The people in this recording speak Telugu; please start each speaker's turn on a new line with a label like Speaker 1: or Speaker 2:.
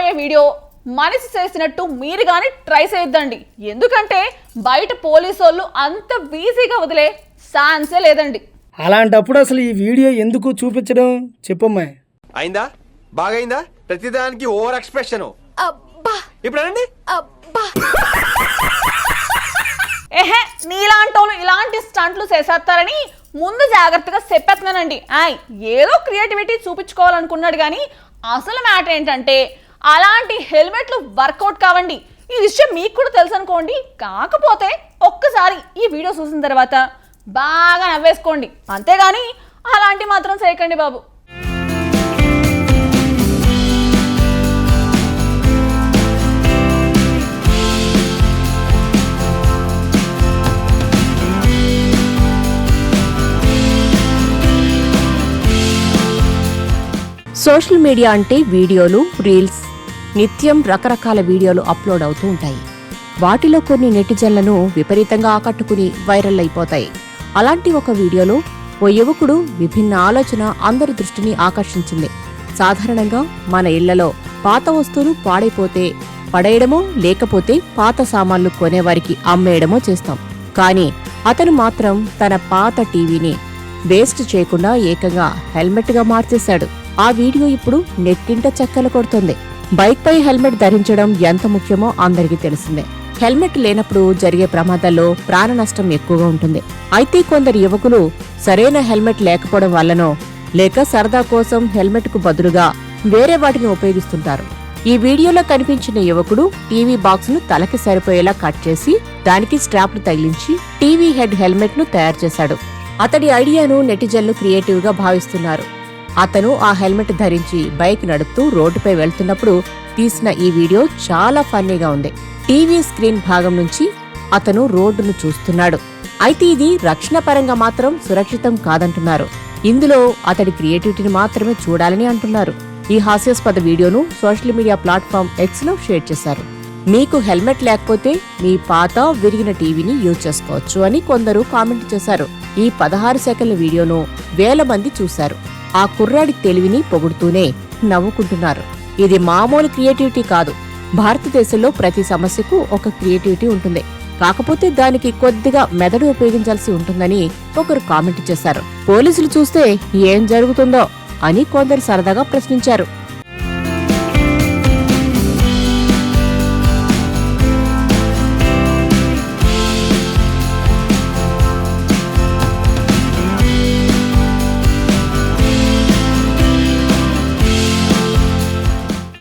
Speaker 1: చేయబోయే వీడియో మనిషి చేసినట్టు మీరు గాని ట్రై చేయొద్దండి. ఎందుకంటే బయట పోలీసు వాళ్ళు అంత ఈజీగా వదిలే ఛాన్సే లేదండి.
Speaker 2: అలాంటప్పుడు అసలు ఈ వీడియో ఎందుకు చూపించడం చెప్పమ్మా.
Speaker 3: అయిందా? బాగైందా? ప్రతిదానికి ఓవర్ ఎక్స్ప్రెషన్. ఇప్పుడు అనండి.
Speaker 1: ఏహే, నీలాంటోళ్ళు ఇలాంటి స్టంట్లు చేసేస్తారని ముందు జాగ్రత్తగా చెప్పేస్తున్నానండి. ఏదో క్రియేటివిటీ చూపించుకోవాలనుకున్నాడు కానీ అసలు మ్యాటర్ ఏంటంటే అలాంటి హెల్మెట్లు వర్కౌట్ కావండి. ఈ విషయం మీకు కూడా తెలుసు అనుకోండి. కాకపోతే ఒక్కసారి ఈ వీడియో చూసిన తర్వాత బాగా నవ్వేసుకోండి, అంతేగాని అలాంటి మాత్రం చేయకండి బాబు.
Speaker 4: సోషల్ మీడియా అంటే వీడియోలు, రీల్స్, నిత్యం రకరకాల వీడియోలు అప్లోడ్ అవుతూ ఉంటాయి. వాటిలో కొన్ని నెటిజన్లను విపరీతంగా ఆకట్టుకుని వైరల్ అయిపోతాయి. అలాంటి ఒక వీడియోలో ఓ యువకుడు విభిన్న ఆలోచన అందరి దృష్టిని ఆకర్షించింది. సాధారణంగా మన ఇళ్లలో పాత వస్తువులు పాడైపోతే పడేయడమో లేకపోతే పాత సామాన్లు కొనేవారికి అమ్మేయడమో చేస్తాం. కానీ అతను మాత్రం తన పాత టీవీని వేస్ట్ చేయకుండా ఏకంగా హెల్మెట్ గా మార్చేశాడు. ఆ వీడియో ఇప్పుడు నెట్టింట చక్కలు కొడుతుంది. బైక్ పై హెల్మెట్ ధరించడం ఎంత ముఖ్యమో అందరికీ తెలిసిందే. హెల్మెట్ లేనప్పుడు జరిగే ప్రమాదాల్లో ప్రాణ నష్టం ఎక్కువగా ఉంటుంది. అయితే కొందరు యువకులు సరైన హెల్మెట్ లేకపోవడం వల్లనో లేక సరదా కోసం హెల్మెట్ కు బదులుగా వేరే వాటిని ఉపయోగిస్తుంటారు. ఈ వీడియోలో కనిపించిన యువకుడు టీవీ బాక్స్ ను తలకి సరిపోయేలా కట్ చేసి దానికి స్ట్రాప్లు తగిలించి టీవీ హెడ్ హెల్మెట్ ను తయారు చేశాడు. అతడి ఐడియాను నెటిజన్లు క్రియేటివ్ గా భావిస్తున్నారు. అతను ఆ హెల్మెట్ ధరించి బైక్ నడుపుతూ రోడ్డుపై వెళ్తున్నప్పుడు తీసిన ఈ వీడియో చాలా ఫన్నీగా ఉంది. టీవీ స్క్రీన్ భాగం నుంచి అతను రోడ్డును చూస్తున్నాడు. అయితే ఇది రక్షణ పరంగా మాత్రం సురక్షితం కాదంటున్నారు. ఇందులో అతడి క్రియేటివిటీని మాత్రమే చూడాలని అంటున్నారు. ఈ హాస్యాస్పద వీడియోను సోషల్ మీడియా ప్లాట్ఫామ్ ఎక్స్ లో షేర్ చేశారు. మీకు హెల్మెట్ లేకపోతే మీ పాత విరిగిన టీవీని యూజ్ చేసుకోవచ్చు అని కొందరు కామెంట్ చేశారు. ఈ 16 సెకండ్ల వీడియోను వేల మంది చూశారు. ఆ కుర్రాడి తెలివిని పొగుడుతూనే నవ్వుకుంటున్నారు. ఇది మామూలు క్రియేటివిటీ కాదు. భారతదేశంలో ప్రతి సమస్యకు ఒక క్రియేటివిటీ ఉంటుంది. కాకపోతే దానికి కొద్దిగా మెదడు ఉపయోగించాల్సి ఉంటుందని ఒకరు కామెంట్ చేశారు. పోలీసులు చూస్తే ఏం జరుగుతుందో అని కొందరు సరదాగా ప్రశ్నించారు.